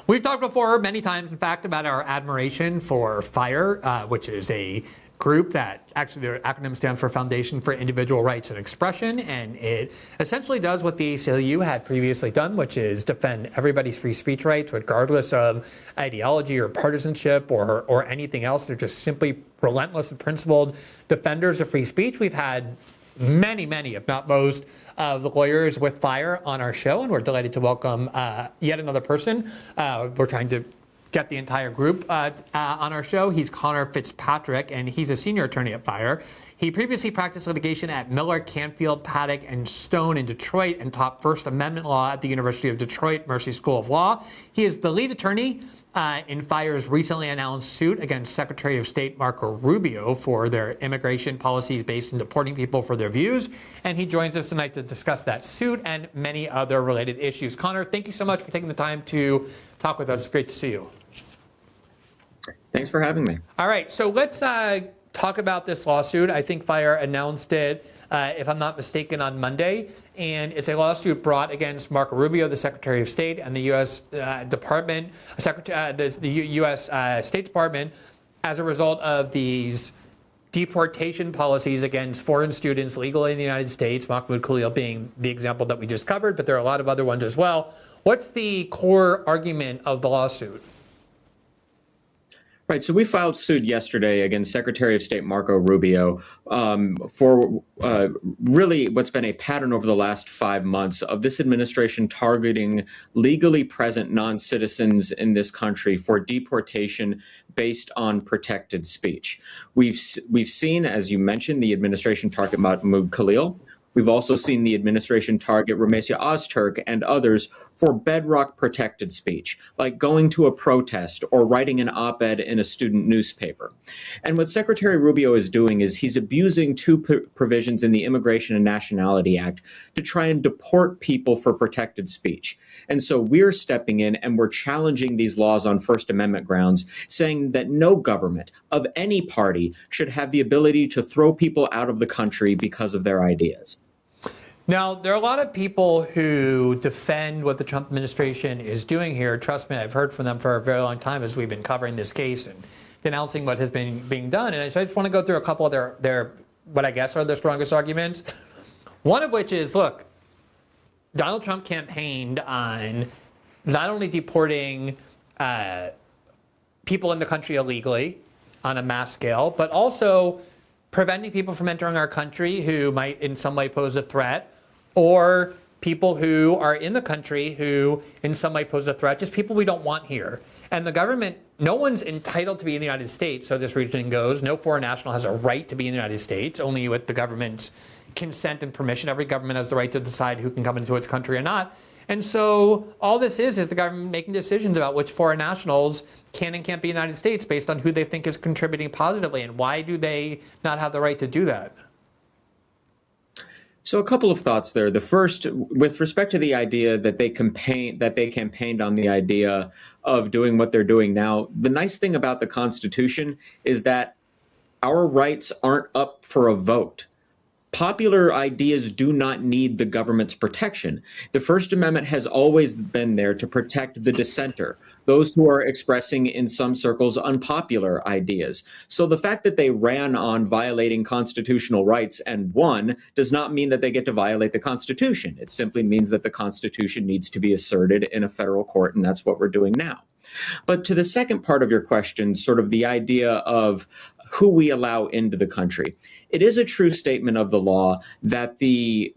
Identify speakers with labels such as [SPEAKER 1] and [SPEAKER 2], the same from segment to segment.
[SPEAKER 1] We've talked before many times, in fact, about our admiration for FIRE, which is a group that actually their acronym stands for Foundation for Individual Rights and Expression, and it essentially does what the ACLU had previously done, which is defend everybody's free speech rights, regardless of ideology or partisanship or anything else. They're just simply relentless and principled defenders of free speech. We've had many, if not most, of the lawyers with FIRE on our show, and we're delighted to welcome yet another person. We're trying to get the entire group on our show. He's Connor Fitzpatrick, and he's a senior attorney at FIRE. He previously practiced litigation at Miller, Canfield, Paddock, and Stone in Detroit and taught First Amendment law at the University of Detroit Mercy School of Law. He is the lead attorney in FIRE's recently announced suit against Secretary of State Marco Rubio for their immigration policies based in deporting people for their views. And he joins us tonight to discuss that suit and many other related issues. Connor, thank you so much for taking the time to talk with us. It's great to see you.
[SPEAKER 2] Thanks for having me.
[SPEAKER 1] All right, so let's talk about this lawsuit. I think FIRE announced it, if I'm not mistaken, on Monday. And it's a lawsuit brought against Marco Rubio, the Secretary of State, and the U.S. Department, the U.S. State Department, as a result of these deportation policies against foreign students legally in the United States, Mahmoud Khalil being the example that we just covered, but there are a lot of other ones as well. What's the core argument of the lawsuit?
[SPEAKER 2] Right. So we filed suit yesterday against Secretary of State Marco Rubio for really what's been a pattern over the last 5 months of this administration targeting legally present non-citizens in this country for deportation based on protected speech. We've seen, as you mentioned, the administration target Mahmoud Khalil. We've also seen the administration target Ramesia Ozturk and others for bedrock protected speech, like going to a protest or writing an op-ed in a student newspaper. And what Secretary Rubio is doing is he's abusing two provisions in the Immigration and Nationality Act to try and deport people for protected speech. And so we're stepping in and we're challenging these laws on First Amendment grounds, saying that no government of any party should have the ability to throw people out of the country because of their ideas.
[SPEAKER 1] Now, there are a lot of people who defend what the Trump administration is doing here. Trust me, I've heard from them for a very long time as we've been covering this case and denouncing what has been being done. And so I just want to go through a couple of their what I guess are the strongest arguments. One of which is, look, Donald Trump campaigned on not only deporting people in the country illegally on a mass scale, but also preventing people from entering our country who might in some way pose a threat, or people who are in the country who in some way pose a threat, just people we don't want here. And the government, no one's entitled to be in the United States, so this reasoning goes. No foreign national has a right to be in the United States, only with the government's consent and permission. Every government has the right to decide who can come into its country or not. And so all this is the government making decisions about which foreign nationals can and can't be in the United States based on who they think is contributing positively. And why do they not have the right to do that?
[SPEAKER 2] So a couple of thoughts there. The first, with respect to the idea that they campaigned on the idea of doing what they're doing now, the nice thing about the Constitution is that our rights aren't up for a vote. Popular ideas do not need the government's protection. The First Amendment has always been there to protect the dissenter, those who are expressing in some circles unpopular ideas. So the fact that they ran on violating constitutional rights and won does not mean that they get to violate the Constitution. It simply means that the Constitution needs to be asserted in a federal court, and that's what we're doing now. But to the second part of your question, sort of the idea of who we allow into the country. It is a true statement of the law that the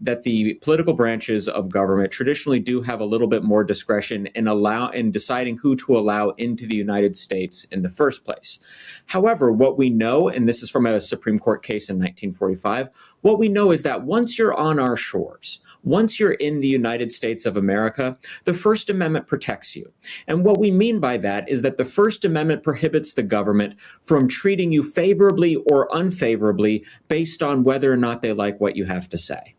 [SPEAKER 2] political branches of government traditionally do have a little bit more discretion in deciding who to allow into the United States in the first place. However, what we know, and this is from a Supreme Court case in 1945, what we know is that once you're on our shores, once you're in the United States of America, the First Amendment protects you. And what we mean by that is that the First Amendment prohibits the government from treating you favorably or unfavorably based on whether or not they like what you have to say.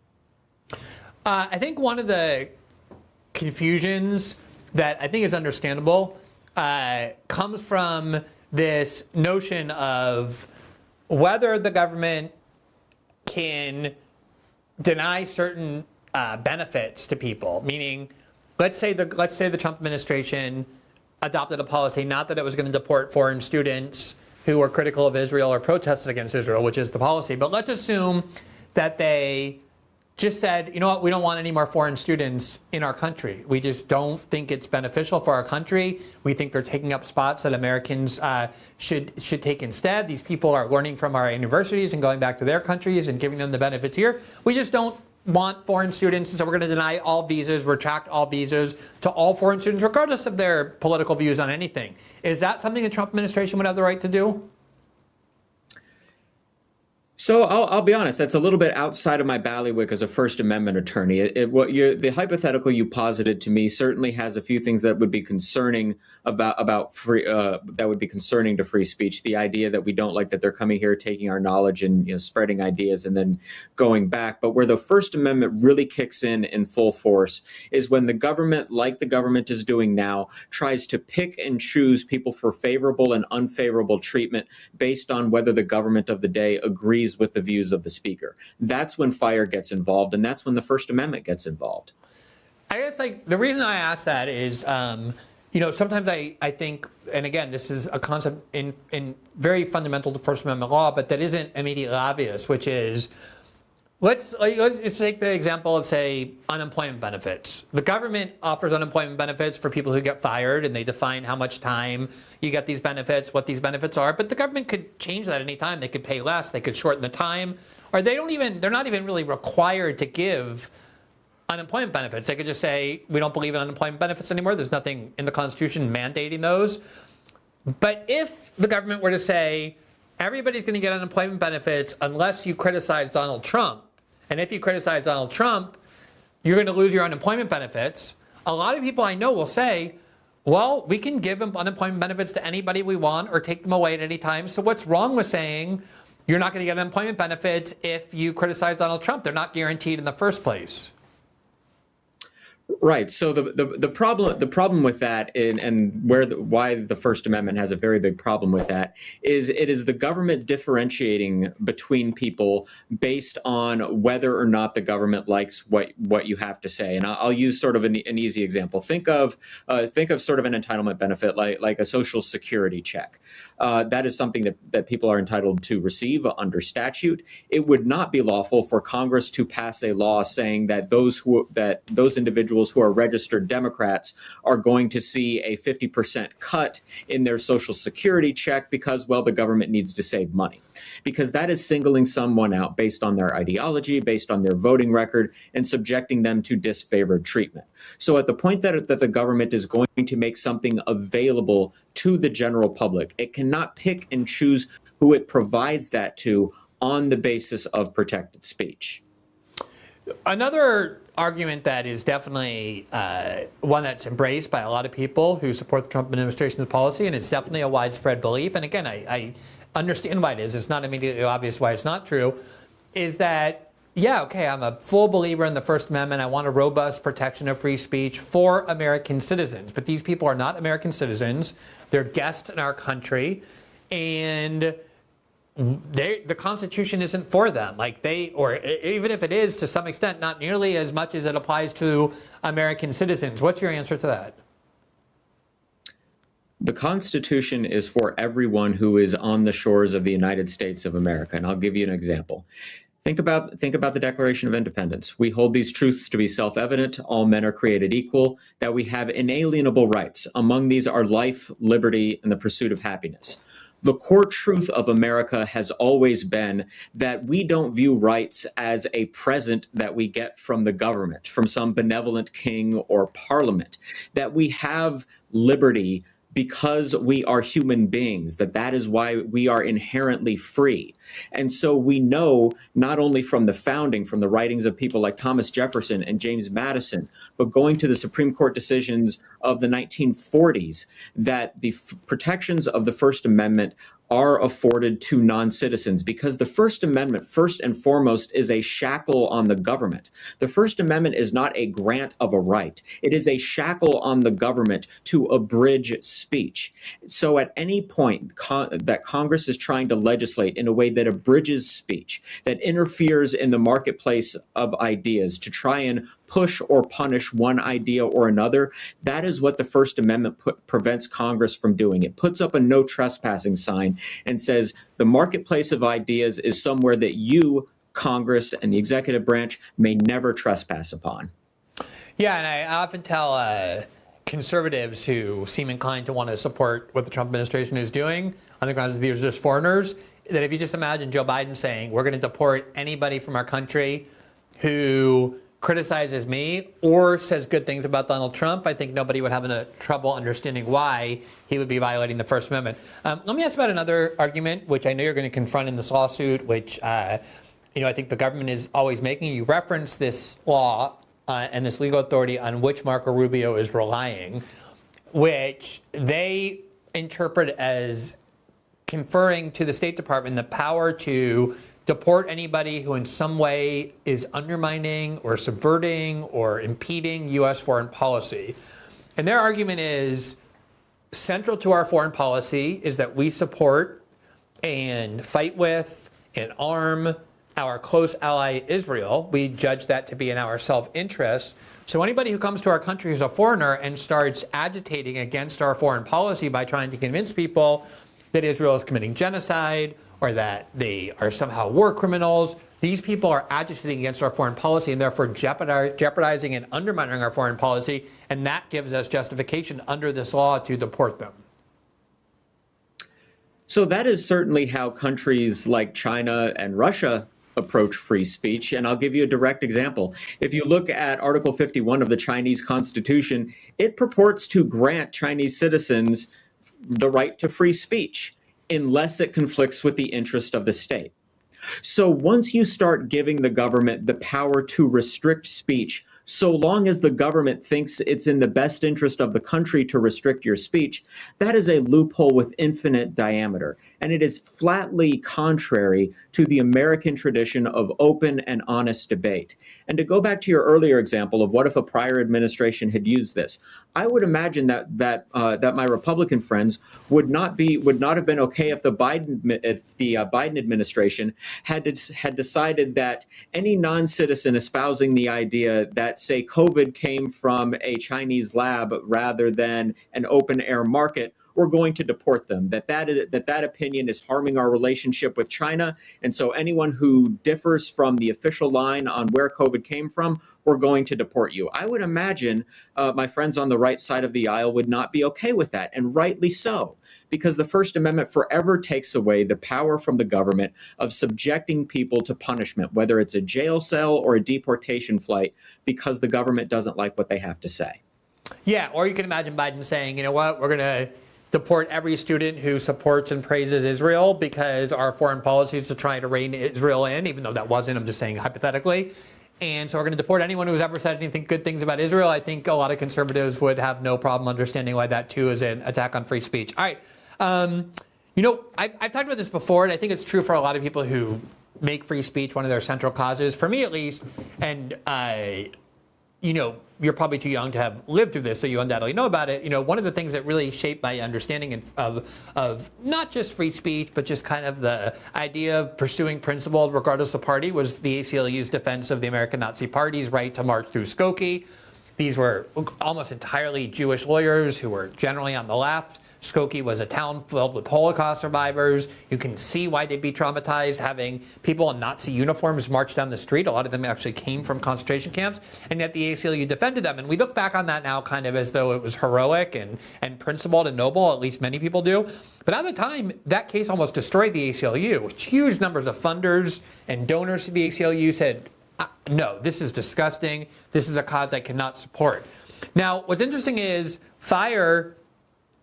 [SPEAKER 1] I think one of the confusions that I think is understandable comes from this notion of whether the government can deny certain benefits to people. Meaning, let's say the Trump administration adopted a policy, not that it was going to deport foreign students who were critical of Israel or protested against Israel, which is the policy. But let's assume that they just said, you know what, we don't want any more foreign students in our country. We just don't think it's beneficial for our country. We think they're taking up spots that Americans should take instead. These people are learning from our universities and going back to their countries and giving them the benefits here. We just don't want foreign students, and so we're going to deny all visas, retract all visas to all foreign students, regardless of their political views on anything. Is that something the Trump administration would have the right to do?
[SPEAKER 2] So I'll be honest, that's a little bit outside of my bailiwick as a First Amendment attorney. The hypothetical you posited to me certainly has a few things that would be concerning about free that would be concerning to free speech. The idea that we don't like that they're coming here, taking our knowledge and spreading ideas and then going back. But where the First Amendment really kicks in full force is when the government, like the government is doing now, tries to pick and choose people for favorable and unfavorable treatment based on whether the government of the day agrees with the views of the speaker. That's when fire gets involved, and that's when the First Amendment gets involved.
[SPEAKER 1] I guess the reason I ask that is, sometimes I think, and again, this is a concept in very fundamental to First Amendment law, but that isn't immediately obvious, which is, let's take the example of, say, unemployment benefits. The government offers unemployment benefits for people who get fired, and they define how much time you get these benefits, what these benefits are. But the government could change that any time. They could pay less. They could shorten the time, or they're not even really required to give unemployment benefits. They could just say, we don't believe in unemployment benefits anymore. There's nothing in the Constitution mandating those. But if the government were to say, everybody's going to get unemployment benefits unless you criticize Donald Trump, and if you criticize Donald Trump, you're going to lose your unemployment benefits. A lot of people I know will say, well, we can give unemployment benefits to anybody we want or take them away at any time. So what's wrong with saying you're not going to get unemployment benefits if you criticize Donald Trump? They're not guaranteed in the first place.
[SPEAKER 2] Right. So the problem with that, and why the First Amendment has a very big problem with that, is it is the government differentiating between people based on whether or not the government likes what you have to say. And I'll use sort of an easy example. Think of sort of an entitlement benefit like a Social Security check. That is something that people are entitled to receive under statute. It would not be lawful for Congress to pass a law saying that those individuals who are registered Democrats are going to see a 50% cut in their Social Security check because, well, the government needs to save money. Because that is singling someone out based on their ideology, based on their voting record, and subjecting them to disfavored treatment. So at the point that the government is going to make something available to the general public, it cannot pick and choose who it provides that to on the basis of protected speech.
[SPEAKER 1] Another argument that is definitely one that's embraced by a lot of people who support the Trump administration's policy, and it's definitely a widespread belief, and again, I understand why it is. It's not immediately obvious why it's not true, is that, yeah, okay, I'm a full believer in the First Amendment. I want a robust protection of free speech for American citizens. But these people are not American citizens. They're guests in our country, and the Constitution isn't for them. Or even if it is, to some extent, not nearly as much as it applies to American citizens. What's your answer to that?
[SPEAKER 2] The Constitution is for everyone who is on the shores of the United States of America. And I'll give you an example. Think about the Declaration of Independence. We hold these truths to be self-evident. All men are created equal, that we have inalienable rights. Among these are life, liberty, and the pursuit of happiness. The core truth of America has always been that we don't view rights as a present that we get from the government, from some benevolent king or parliament, that we have liberty because we are human beings, that is why we are inherently free. And so we know not only from the founding, from the writings of people like Thomas Jefferson and James Madison, but going to the Supreme Court decisions of the 1940s, that the protections of the First Amendment are afforded to non-citizens, because the First Amendment, first and foremost, is a shackle on the government. The First Amendment is not a grant of a right. It is a shackle on the government to abridge speech. So at any point that Congress is trying to legislate in a way that abridges speech, that interferes in the marketplace of ideas to try and push or punish one idea or another, that is what the First Amendment prevents Congress from doing. It puts up a no trespassing sign and says the marketplace of ideas is somewhere that you, Congress, and the executive branch may never trespass upon.
[SPEAKER 1] Yeah, and I often tell conservatives who seem inclined to want to support what the Trump administration is doing on the grounds that these are just foreigners, that if you just imagine Joe Biden saying, we're going to deport anybody from our country who criticizes me or says good things about Donald Trump, I think nobody would have trouble understanding why he would be violating the First Amendment. Let me ask about another argument, which I know you're going to confront in this lawsuit, which I think the government is always making. You reference this law and this legal authority on which Marco Rubio is relying, which they interpret as conferring to the State Department the power to deport anybody who in some way is undermining or subverting or impeding U.S. foreign policy. And their argument is central to our foreign policy is that we support and fight with and arm our close ally Israel. We judge that to be in our self-interest. So anybody who comes to our country who's a foreigner and starts agitating against our foreign policy by trying to convince people that Israel is committing genocide or that they are somehow war criminals, these people are agitating against our foreign policy and therefore jeopardizing and undermining our foreign policy, and that gives us justification under this law to deport them.
[SPEAKER 2] So that is certainly how countries like China and Russia approach free speech. And I'll give you a direct example. If you look at Article 51 of the Chinese Constitution, it purports to grant Chinese citizens the right to free speech unless it conflicts with the interest of the state. So once you start giving the government the power to restrict speech, so long as the government thinks it's in the best interest of the country to restrict your speech, that is a loophole with infinite diameter. And it is flatly contrary to the American tradition of open and honest debate. And to go back to your earlier example of what if a prior administration had used this, I would imagine that my Republican friends would not have been okay if the Biden administration had decided that any non-citizen espousing the idea that, say, COVID came from a Chinese lab rather than an open air market, we're going to deport them, that opinion is harming our relationship with China. And so anyone who differs from the official line on where COVID came from, we're going to deport you. I would imagine my friends on the right side of the aisle would not be okay with that, and rightly so, because the First Amendment forever takes away the power from the government of subjecting people to punishment, whether it's a jail cell or a deportation flight, because the government doesn't like what they have to say.
[SPEAKER 1] Yeah, or you can imagine Biden saying, you know what, we're going to deport every student who supports and praises Israel because our foreign policy is to try to rein Israel in, even though that wasn't, I'm just saying hypothetically. And so we're going to deport anyone who's ever said anything good things about Israel. I think a lot of conservatives would have no problem understanding why that too is an attack on free speech. All right. I've talked about this before, and I think it's true for a lot of people who make free speech one of their central causes. For me, at least, and you're probably too young to have lived through this, so you undoubtedly know about it. One of the things that really shaped my understanding of not just free speech, but just kind of the idea of pursuing principle regardless of party was the ACLU's defense of the American Nazi Party's right to march through Skokie. These were almost entirely Jewish lawyers who were generally on the left. Skokie was a town filled with Holocaust survivors. You can see why they'd be traumatized having people in Nazi uniforms march down the street. A lot of them actually came from concentration camps, and yet the ACLU defended them. And we look back on that now kind of as though it was heroic and principled and noble, at least many people do. But at the time, that case almost destroyed the ACLU. Huge numbers of funders and donors to the ACLU said, no, this is disgusting. This is a cause I cannot support. Now, what's interesting is FIRE,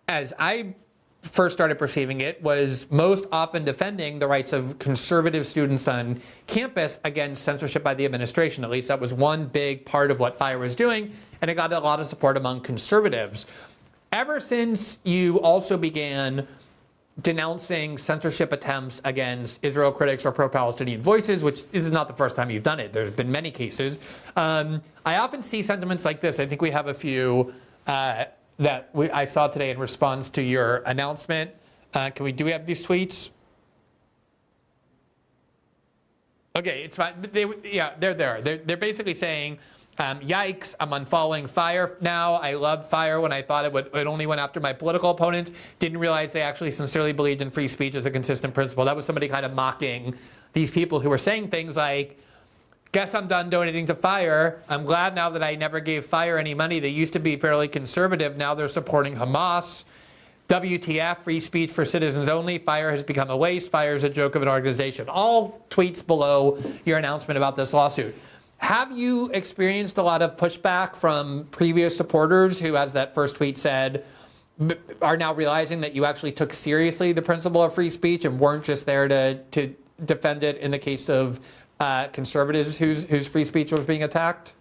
[SPEAKER 1] as I first started perceiving it, was most often defending the rights of conservative students on campus against censorship by the administration. At least that was one big part of what FIRE was doing, and it got a lot of support among conservatives. Ever since you also began denouncing censorship attempts against Israel critics or pro-Palestinian voices, which this is not the first time you've done it. There's been many cases. I often see sentiments like this. I think we have a few I saw today in response to your announcement. Do we have these tweets? Okay, it's fine. They're there. They're basically saying, yikes, I'm unfollowing Fire now. I loved Fire when I thought it only went after my political opponents. Didn't realize they actually sincerely believed in free speech as a consistent principle. That was somebody kind of mocking these people who were saying things like, guess I'm done donating to Fire. I'm glad now that I never gave Fire any money. They used to be fairly conservative. Now they're supporting Hamas. WTF, free speech for citizens only. Fire has become a waste. Fire is a joke of an organization. All tweets below your announcement about this lawsuit. Have you experienced a lot of pushback from previous supporters who, as that first tweet said, are now realizing that you actually took seriously the principle of free speech and weren't just there to defend it in the case of conservatives whose free speech was being attacked?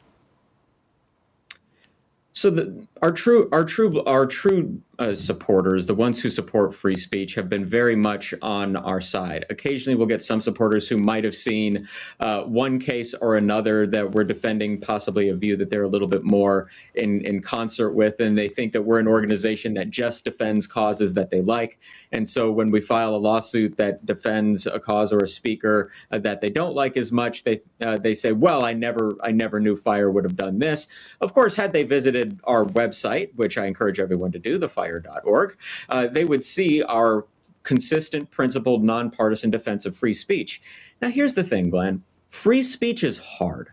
[SPEAKER 2] So our true supporters, the ones who support free speech, have been very much on our side. Occasionally we'll get some supporters who might have seen one case or another that we're defending possibly a view that they're a little bit more in concert with, and they think that we're an organization that just defends causes that they like. And so when we file a lawsuit that defends a cause or a speaker that they don't like as much, they say, well, I never knew Fire would have done this. Of course, had they visited our website, which I encourage everyone to do, thefire.org, they would see our consistent, principled, nonpartisan defense of free speech. Now, here's the thing, Glenn. Free speech is hard.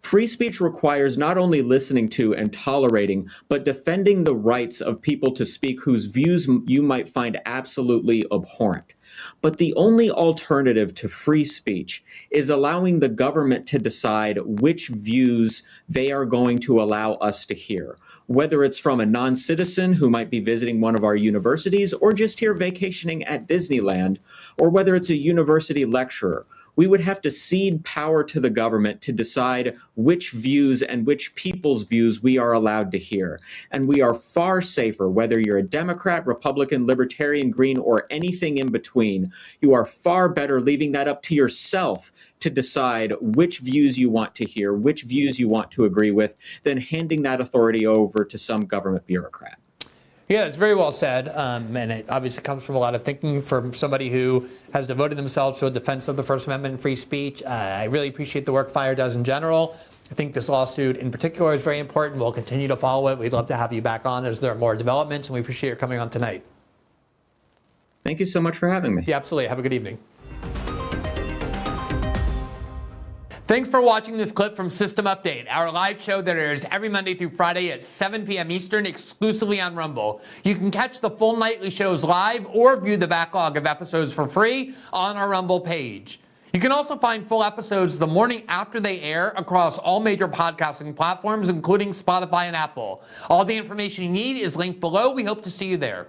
[SPEAKER 2] Free speech requires not only listening to and tolerating, but defending the rights of people to speak whose views you might find absolutely abhorrent. But the only alternative to free speech is allowing the government to decide which views they are going to allow us to hear, whether it's from a non-citizen who might be visiting one of our universities or just here vacationing at Disneyland, or whether it's a university lecturer. We would have to cede power to the government to decide which views and which people's views we are allowed to hear. And we are far safer, whether you're a Democrat, Republican, Libertarian, Green, or anything in between. You are far better leaving that up to yourself to decide which views you want to hear, which views you want to agree with, than handing that authority over to some government bureaucrat.
[SPEAKER 1] Yeah, it's very well said, and it obviously comes from a lot of thinking from somebody who has devoted themselves to a defense of the First Amendment and free speech. I really appreciate the work Fire does in general. I think this lawsuit in particular is very important. We'll continue to follow it. We'd love to have you back on as there are more developments, and we appreciate your coming on tonight.
[SPEAKER 2] Thank you so much for having me.
[SPEAKER 1] Yeah, absolutely. Have a good evening. Thanks for watching this clip from System Update, our live show that airs every Monday through Friday at 7 p.m. Eastern, exclusively on Rumble. You can catch the full nightly shows live or view the backlog of episodes for free on our Rumble page. You can also find full episodes the morning after they air across all major podcasting platforms, including Spotify and Apple. All the information you need is linked below. We hope to see you there.